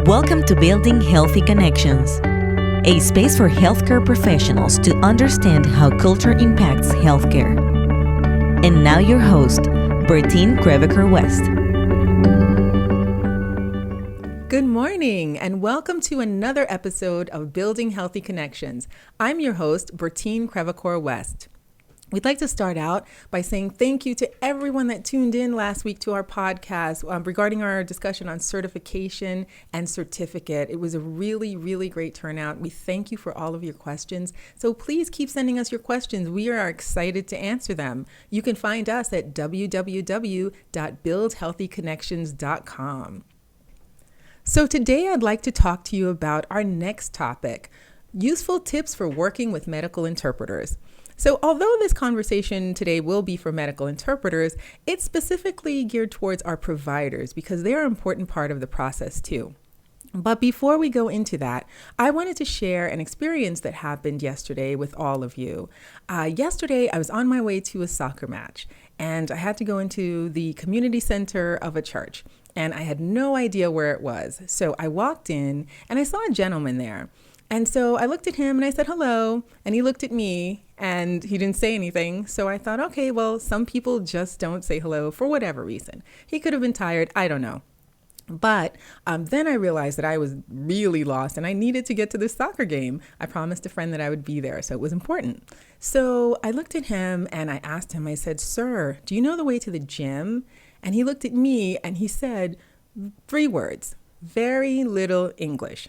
Welcome to Building Healthy Connections, a space for healthcare professionals to understand how culture impacts healthcare. And now your host, Berthine West. Good morning and welcome to another episode of Building Healthy Connections. I'm your host, Berthine West. We'd like to start out by saying thank you to everyone that tuned in last week to our podcast regarding our discussion on certification and certificate. It was a really great turnout. We thank you for all of your questions. So please keep sending us your questions. We are excited to answer them. You can find us at www.buildhealthyconnections.com. So today I'd like to talk to you about our next topic, useful tips for working with medical interpreters. So although this conversation today will be for medical interpreters, it's specifically geared towards our providers because they are an important part of the process too. But before we go into that, I wanted to share an experience that happened yesterday with all of you. Yesterday, I was on my way to a soccer match and I had to go into the community center of a church and I had no idea where it was. So I walked in and I saw a gentleman there. And so I looked at him and I said, hello. And he looked at me and he didn't say anything. So I thought, okay, well, some people just don't say hello for whatever reason. He could have been tired. I don't know. But then I realized that I was really lost and I needed to get to this soccer game. I promised a friend that I would be there, so it was important. So I looked at him and I asked him, I said, sir, do you know the way to the gym? And he looked at me and he said 3 words, very little English.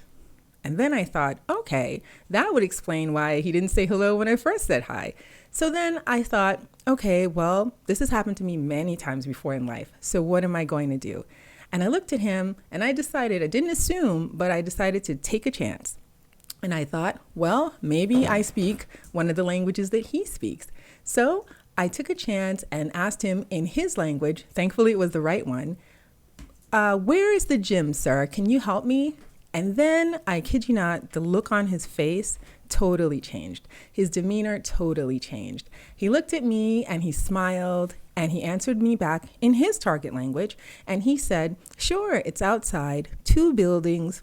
And then I thought, okay, that would explain why he didn't say hello when I first said hi. So then I thought, okay, well, this has happened to me many times before in life. So what am I going to do? And I looked at him and I decided, I didn't assume, but I decided to take a chance. And I thought, well, maybe I speak one of the languages that he speaks. So I took a chance and asked him in his language, thankfully it was the right one, where is the gym, sir? Can you help me? And then, I kid you not, the look on his face totally changed. His demeanor totally changed. He looked at me and he smiled and he answered me back in his target language. And he said, sure, it's outside, 2 buildings,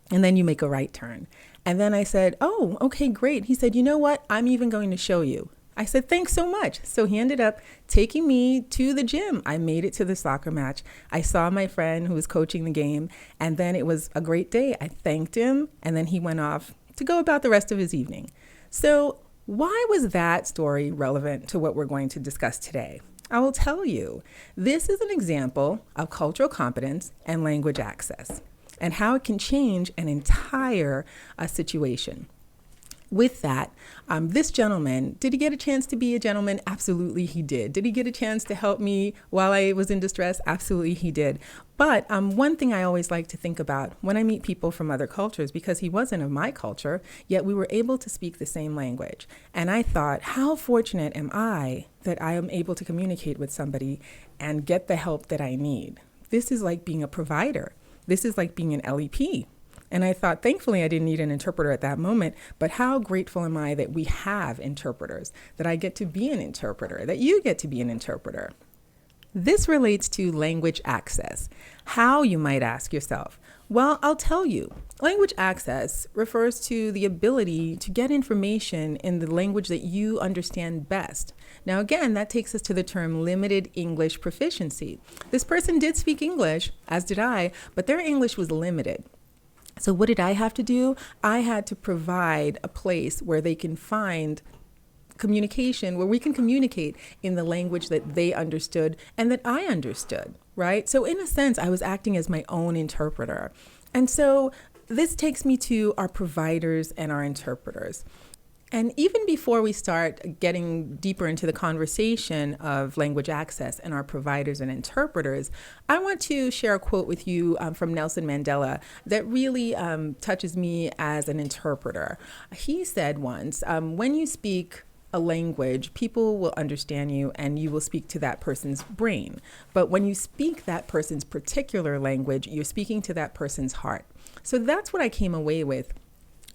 and then you make a right turn. And then I said, oh, okay, great. He said, you know what? I'm even going to show you. I said, thanks so much. So he ended up taking me to the gym. I made it to the soccer match. I saw my friend who was coaching the game, and then it was a great day. I thanked him, and then he went off to go about the rest of his evening. So why was that story relevant to what we're going to discuss today? I will tell you. This is an example of cultural competence and language access and how it can change an entire situation. With that, this gentleman, did he get a chance to be a gentleman? Absolutely, he did. Did he get a chance to help me while I was in distress? Absolutely, he did. But one thing I always like to think about when I meet people from other cultures, because he wasn't of my culture, yet we were able to speak the same language. And I thought, how fortunate am I that I am able to communicate with somebody and get the help that I need? This is like being a provider. This is like being an LEP. And I thought, thankfully, I didn't need an interpreter at that moment, but how grateful am I that we have interpreters, that I get to be an interpreter, that you get to be an interpreter. This relates to language access. How, you might ask yourself? Well, I'll tell you. Language access refers to the ability to get information in the language that you understand best. Now, again, that takes us to the term limited English proficiency. This person did speak English, as did I, but their English was limited. So what did I have to do? I had to provide a place where they can find communication, where we can communicate in the language that they understood and that I understood, right? So in a sense, I was acting as my own interpreter. And so this takes me to our providers and our interpreters. And even before we start getting deeper into the conversation of language access and our providers and interpreters, I want to share a quote with you from Nelson Mandela that really touches me as an interpreter. He said once, when you speak a language, people will understand you and you will speak to that person's brain. But when you speak that person's particular language, you're speaking to that person's heart. So that's what I came away with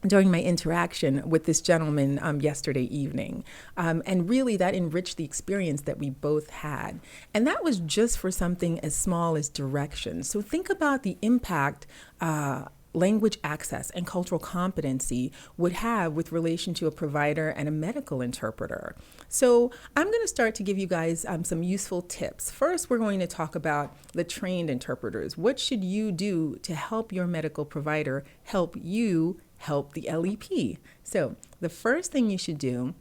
during my interaction with this gentleman yesterday evening. And really that enriched the experience that we both had. And that was just for something as small as directions. So think about the impact language access and cultural competency would have with relation to a provider and a medical interpreter. So I'm going to start to give you guys some useful tips. First, we're going to talk about the trained interpreters. What should you do to help your medical provider help you help the LEP? So the first thing you should do,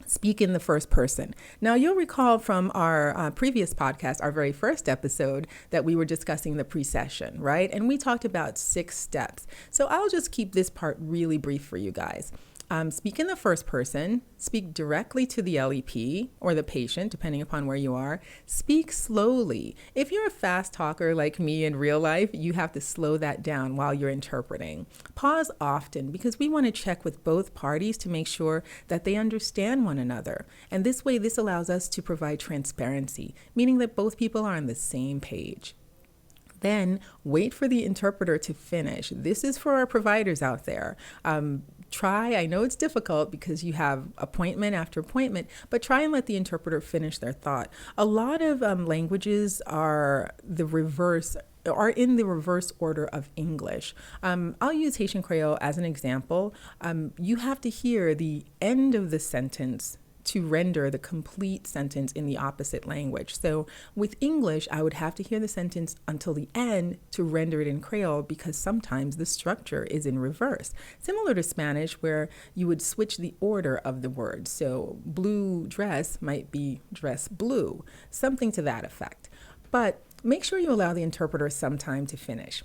speak in the first person. Now, you'll recall from our previous podcast, our very first episode, that we were discussing the precession, right? And we talked about 6 steps. So I'll just keep this part really brief for you guys. Speak in the first person, speak directly to the LEP or the patient, depending upon where you are. Speak slowly. If you're a fast talker like me in real life, you have to slow that down while you're interpreting. Pause often because we want to check with both parties to make sure that they understand one another. And this way, this allows us to provide transparency, meaning that both people are on the same page. Then wait for the interpreter to finish. This is for our providers out there. I know it's difficult because you have appointment after appointment, but try and let the interpreter finish their thought. A lot of languages are in the reverse order of English. I'll use Haitian Creole as an example. You have to hear the end of the sentence to render the complete sentence in the opposite language. So with English, I would have to hear the sentence until the end to render it in Creole because sometimes the structure is in reverse. Similar to Spanish, where you would switch the order of the words. So blue dress might be dress blue, something to that effect. But make sure you allow the interpreter some time to finish.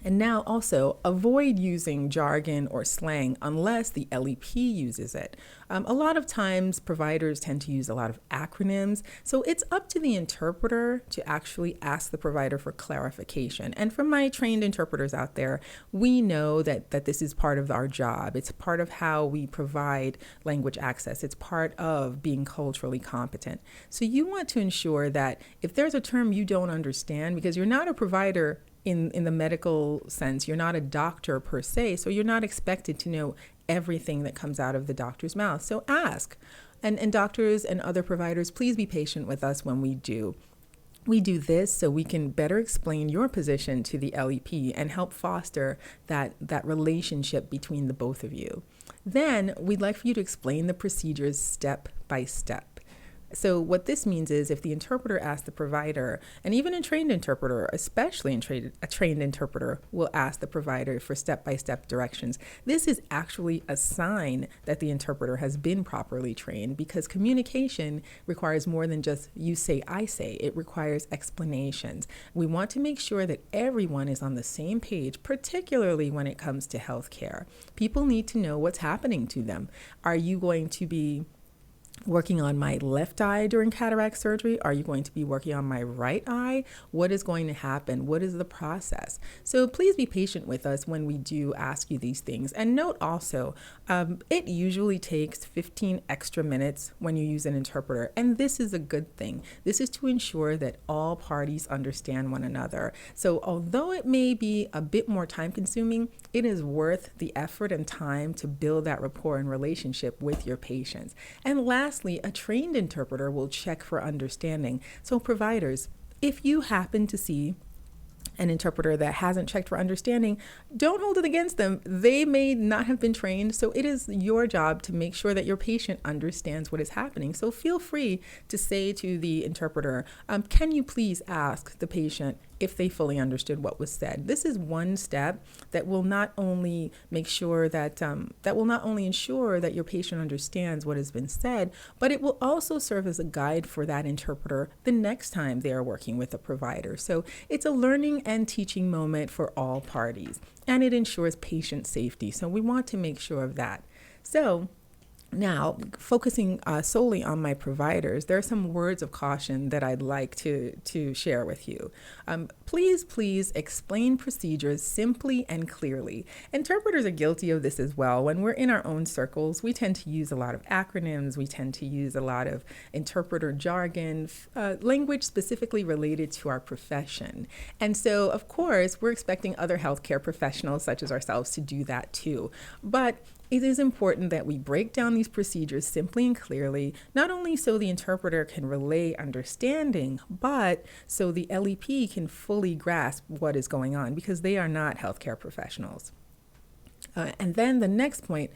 And now also avoid using jargon or slang unless the LEP uses it. A lot of times providers tend to use a lot of acronyms, so it's up to the interpreter to actually ask the provider for clarification. And from my trained interpreters out there, we know that this is part of our job. It's part of how we provide language access. It's part of being culturally competent. So you want to ensure that if there's a term you don't understand, because you're not a provider in the medical sense, you're not a doctor per se, so you're not expected to know everything that comes out of the doctor's mouth. So ask. And doctors and other providers, please be patient with us when we do. We do this so we can better explain your position to the LEP and help foster that relationship between the both of you. Then we'd like for you to explain the procedures step by step. So what this means is if the interpreter asks the provider, and even a trained interpreter, especially a trained interpreter, will ask the provider for step-by-step directions, this is actually a sign that the interpreter has been properly trained because communication requires more than just you say, I say. It requires explanations. We want to make sure that everyone is on the same page, particularly when it comes to healthcare. People need to know what's happening to them. Are you going to be working on my left eye during cataract surgery? Are you going to be working on my right eye? What is going to happen? What is the process? So please be patient with us when we do ask you these things. And note also, it usually takes 15 extra minutes when you use an interpreter. And this is a good thing. This is to ensure that all parties understand one another. So although it may be a bit more time consuming, it is worth the effort and time to build that rapport and relationship with your patients. And lastly, a trained interpreter will check for understanding. So providers, if you happen to see an interpreter that hasn't checked for understanding, don't hold it against them. They may not have been trained, so it is your job to make sure that your patient understands what is happening. So feel free to say to the interpreter, can you please ask the patient if they fully understood what was said? This is one step that will not only make sure that will not only ensure that your patient understands what has been said, but it will also serve as a guide for that interpreter the next time they are working with a provider. So it's a learning and teaching moment for all parties, and it ensures patient safety. So we want to make sure of that. So now, focusing solely on my providers, there are some words of caution that I'd like to share with you. Please explain procedures simply and clearly. Interpreters are guilty of this as well. When we're in our own circles, we tend to use a lot of acronyms. We tend to use a lot of interpreter jargon, language specifically related to our profession. And so, of course, we're expecting other healthcare professionals such as ourselves to do that too. But it is important that we break down these procedures simply and clearly, not only so the interpreter can relay understanding, but so the LEP can fully grasp what is going on, because they are not healthcare professionals. And then the next point,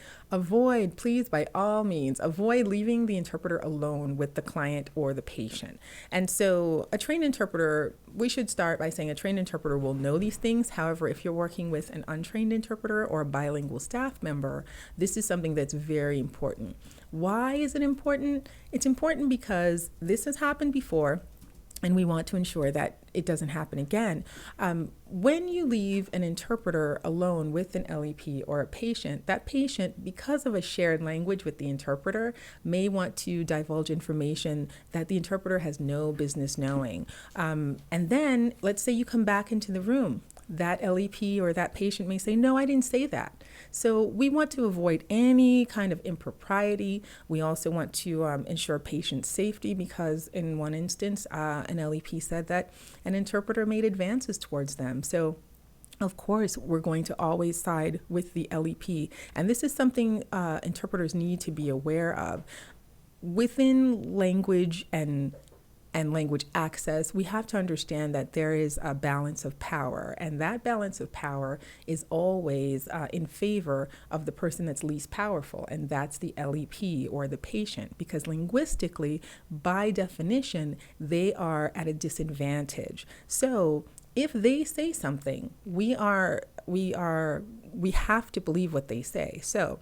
please, by all means, avoid leaving the interpreter alone with the client or the patient. And so a trained interpreter, we should start by saying a trained interpreter will know these things. However, if you're working with an untrained interpreter or a bilingual staff member, this is something that's very important. Why is it important? It's important because this has happened before, and we want to ensure that it doesn't happen again. When you leave an interpreter alone with an LEP or a patient, that patient, because of a shared language with the interpreter, may want to divulge information that the interpreter has no business knowing. And then let's say you come back into the room. That LEP or that patient may say, no, I didn't say that. So we want to avoid any kind of impropriety. We also want to ensure patient safety, because in one instance, an LEP said that an interpreter made advances towards them. So of course, we're going to always side with the LEP. And this is something interpreters need to be aware of. Within language and language access, we have to understand that there is a balance of power, and that balance of power is always in favor of the person that's least powerful, and that's the LEP or the patient, because linguistically, by definition, they are at a disadvantage. So if they say something, we have to believe what they say. So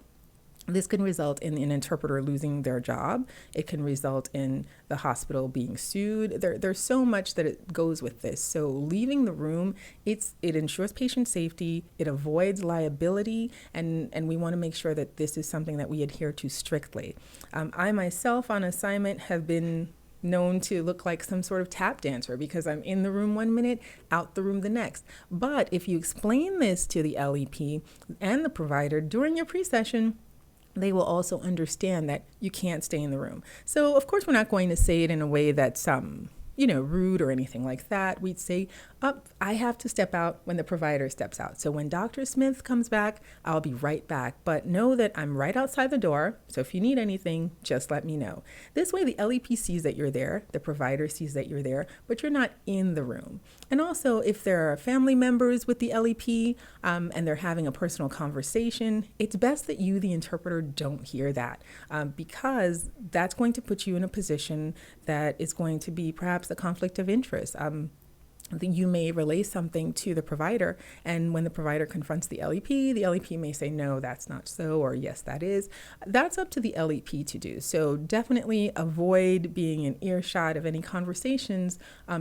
this can result in an interpreter losing their job. It can result in the hospital being sued. There's so much that it goes with this. So leaving the room, it ensures patient safety, it avoids liability, and we want to make sure that this is something that we adhere to strictly. I myself on assignment have been known to look like some sort of tap dancer, because I'm in the room 1 minute, out the room the next. But if you explain this to the LEP and the provider during your pre-session, they will also understand that you can't stay in the room. So of course, we're not going to say it in a way that's rude or anything like that. We'd say, I have to step out when the provider steps out. So when Dr. Smith comes back, I'll be right back. But know that I'm right outside the door. So if you need anything, just let me know. This way, the LEP sees that you're there, the provider sees that you're there, but you're not in the room. And also, if there are family members with the LEP and they're having a personal conversation, it's best that you, the interpreter, don't hear that, because that's going to put you in a position that is going to be perhaps a conflict of interest. You may relay something to the provider, and when the provider confronts the LEP may say, no, that's not so, or yes, that is. That's up to the LEP to do. So definitely avoid being in earshot of any conversations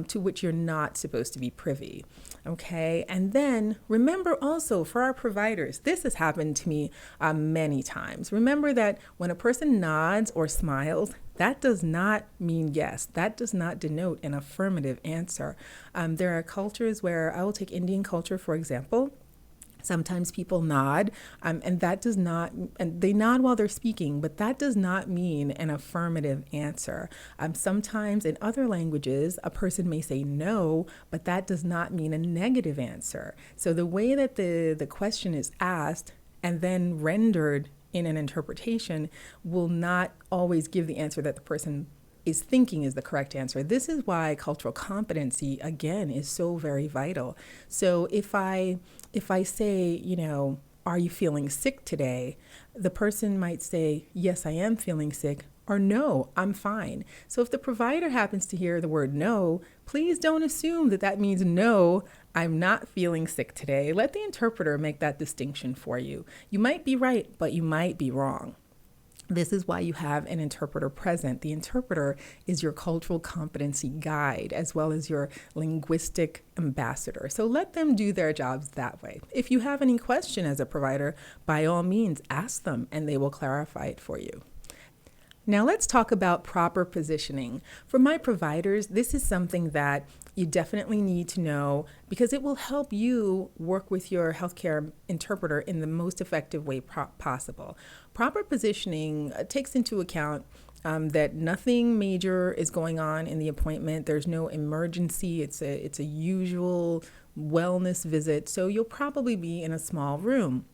to which you're not supposed to be privy. Okay, and then remember also for our providers, this has happened to me many times. Remember that when a person nods or smiles, that does not mean yes. That does not denote an affirmative answer. There are cultures where, I will take Indian culture, for example. Sometimes people nod, and they nod while they're speaking, but that does not mean an affirmative answer. Sometimes in other languages, a person may say no, but that does not mean a negative answer. So the way that the question is asked and then rendered in an interpretation will not always give the answer that the person is thinking is the correct answer. This is why cultural competency, again, is so very vital. So if I say, are you feeling sick today? The person might say, yes, I am feeling sick, or no, I'm fine. So if the provider happens to hear the word no, please don't assume that that means no, I'm not feeling sick today. Let the interpreter make that distinction for you. You might be right, but you might be wrong. This is why you have an interpreter present. The interpreter is your cultural competency guide as well as your linguistic ambassador. So let them do their jobs that way. If you have any question as a provider, by all means, ask them and they will clarify it for you. Now let's talk about proper positioning. For my providers, this is something that you definitely need to know because it will help you work with your healthcare interpreter in the most effective way possible. Proper positioning takes into account that nothing major is going on in the appointment. There's no emergency. It's a usual wellness visit, so you'll probably be in a small room.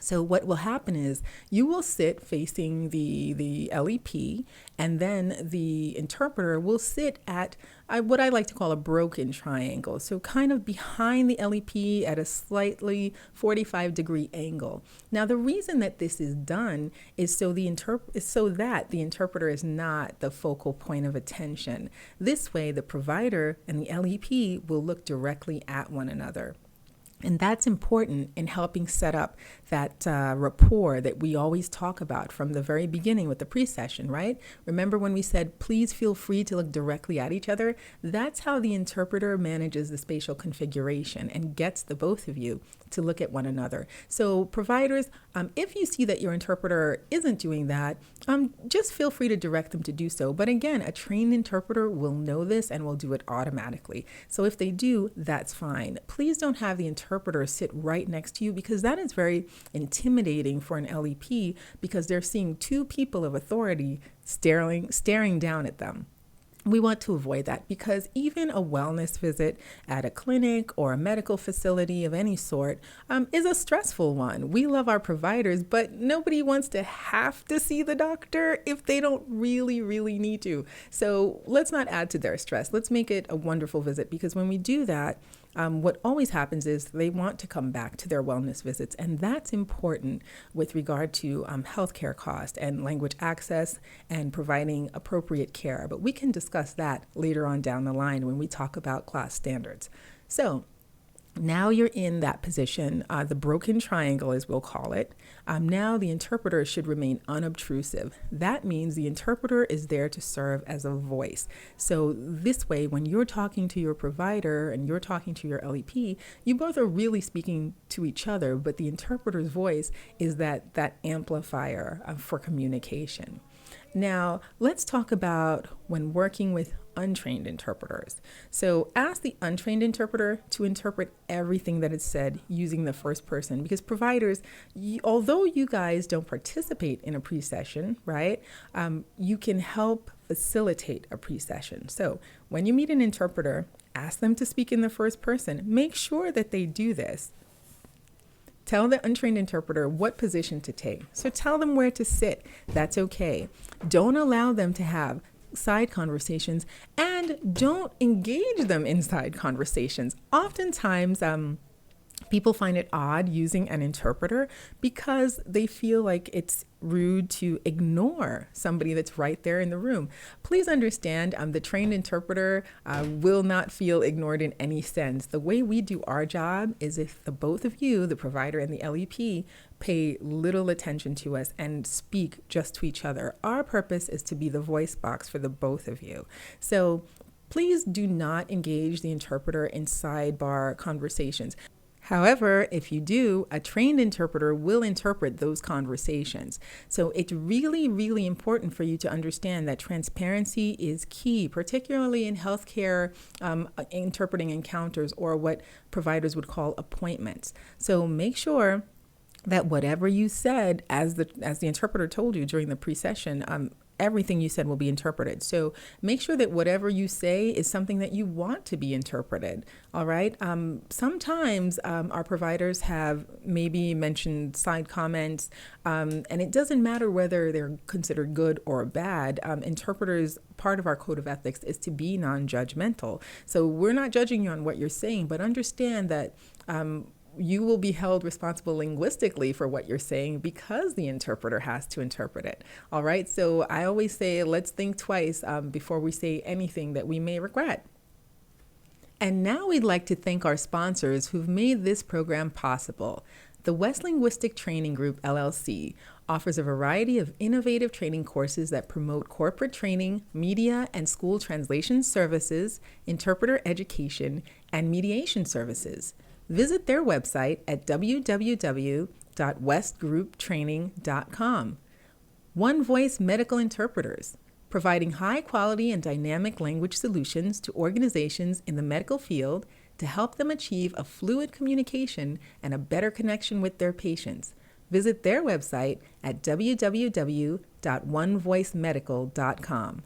So what will happen is you will sit facing the LEP, and then the interpreter will sit at what I like to call a broken triangle. So kind of behind the LEP at a slightly 45-degree angle. Now the reason that this is done is so that the interpreter is not the focal point of attention. This way the provider and the LEP will look directly at one another. And that's important in helping set up that rapport that we always talk about from the very beginning with the pre-session, right? Remember when we said, please feel free to look directly at each other? That's how the interpreter manages the spatial configuration and gets the both of you to look at one another. So providers, if you see that your interpreter isn't doing that, just feel free to direct them to do so. But again, a trained interpreter will know this and will do it automatically. So if they do, that's fine. Please don't have the interpreter sit right next to you because that is very intimidating for an LEP because they're seeing two people of authority staring down at them. We want to avoid that because even a wellness visit at a clinic or a medical facility of any sort is a stressful one. We love our providers, but nobody wants to have to see the doctor if they don't really need to. So let's not add to their stress. Let's make it a wonderful visit because when we do that, what always happens is they want to come back to their wellness visits, and that's important with regard to healthcare cost and language access and providing appropriate care. But we can discuss that later on down the line when we talk about class standards. So now you're in that position, the broken triangle as we'll call it. Now the interpreter should remain unobtrusive. That means the interpreter is there to serve as a voice. So this way, when you're talking to your provider and you're talking to your LEP, you both are really speaking to each other, but the interpreter's voice is that amplifier for communication. Now, let's talk about when working with untrained interpreters. So ask the untrained interpreter to interpret everything that is said using the first person because providers, although you guys don't participate in a pre-session, right, you can help facilitate a pre-session. So when you meet an interpreter, ask them to speak in the first person. Make sure that they do this. Tell the untrained interpreter what position to take. So tell them where to sit. That's okay. Don't allow them to have side conversations and don't engage them in side conversations. Oftentimes, people find it odd using an interpreter because they feel like it's rude to ignore somebody that's right there in the room. Please understand, the trained interpreter will not feel ignored in any sense. The way we do our job is if the both of you, the provider and the LEP, pay little attention to us and speak just to each other. Our purpose is to be the voice box for the both of you. So please do not engage the interpreter in sidebar conversations. However, if you do, a trained interpreter will interpret those conversations. So it's really important for you to understand that transparency is key, particularly in healthcare interpreting encounters or what providers would call appointments. So make sure that whatever you said, as the interpreter told you during the pre-session, everything you said will be interpreted. So make sure that whatever you say is something that you want to be interpreted. All right. Sometimes our providers have maybe mentioned side comments, and it doesn't matter whether they're considered good or bad. Interpreters, part of our code of ethics is to be non-judgmental. So we're not judging you on what you're saying, but understand that you will be held responsible linguistically for what you're saying because the interpreter has to interpret it. All right. So I always say, let's think twice before we say anything that we may regret. And now we'd like to thank our sponsors who've made this program possible. The West Linguistic Training Group, LLC, offers a variety of innovative training courses that promote corporate training, media and school translation services, interpreter education, and mediation services. Visit their website at www.westgrouptraining.com. One Voice Medical Interpreters, providing high-quality and dynamic language solutions to organizations in the medical field to help them achieve a fluid communication and a better connection with their patients. Visit their website at www.onevoicemedical.com.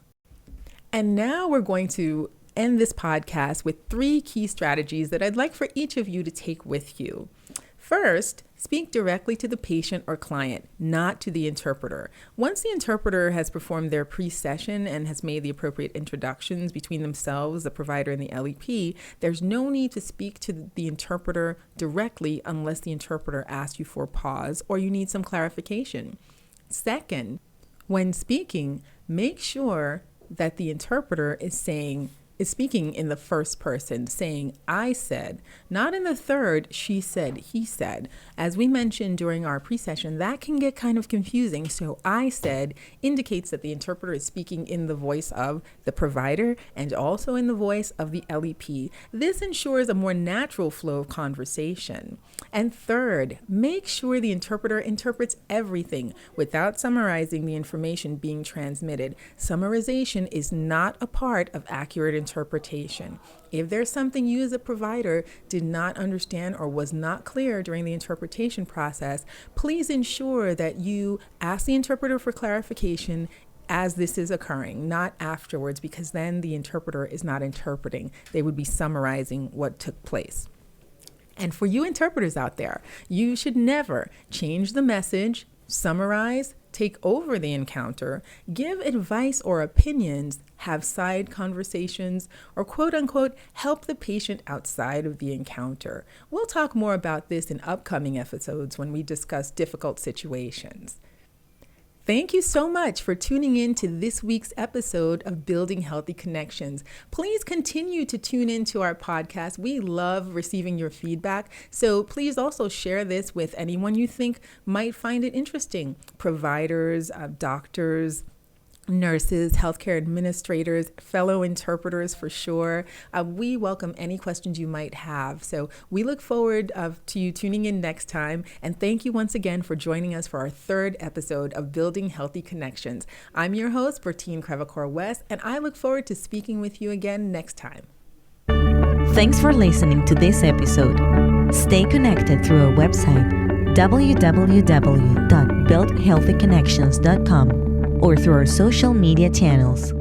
And now we're going to end this podcast with 3 key strategies that I'd like for each of you to take with you. First, speak directly to the patient or client, not to the interpreter. Once the interpreter has performed their pre-session and has made the appropriate introductions between themselves, the provider, and the LEP, there's no need to speak to the interpreter directly unless the interpreter asks you for a pause or you need some clarification. Second, when speaking, make sure that the interpreter is speaking in the first person, saying, I said, not in the third, she said, he said. As we mentioned during our pre-session, that can get kind of confusing. So I said indicates that the interpreter is speaking in the voice of the provider and also in the voice of the LEP. This ensures a more natural flow of conversation. And third, make sure the interpreter interprets everything without summarizing the information being transmitted. Summarization is not a part of accurate interpretation. If there's something you as a provider did not understand or was not clear during the interpretation process, please ensure that you ask the interpreter for clarification as this is occurring, not afterwards, because then the interpreter is not interpreting. They would be summarizing what took place. And for you interpreters out there, you should never change the message, summarize, take over the encounter, give advice or opinions, have side conversations, or quote unquote, help the patient outside of the encounter. We'll talk more about this in upcoming episodes when we discuss difficult situations. Thank you so much for tuning in to this week's episode of Building Healthy Connections. Please continue to tune into our podcast. We love receiving your feedback. So please also share this with anyone you think might find it interesting. Providers, doctors, nurses, healthcare administrators, fellow interpreters for sure. We welcome any questions you might have. So we look forward to you tuning in next time. And thank you once again for joining us for our 3rd episode of Building Healthy Connections. I'm your host, Berthine Crevecoeur-West, and I look forward to speaking with you again next time. Thanks for listening to this episode. Stay connected through our website, www.buildhealthyconnections.com, or through our social media channels.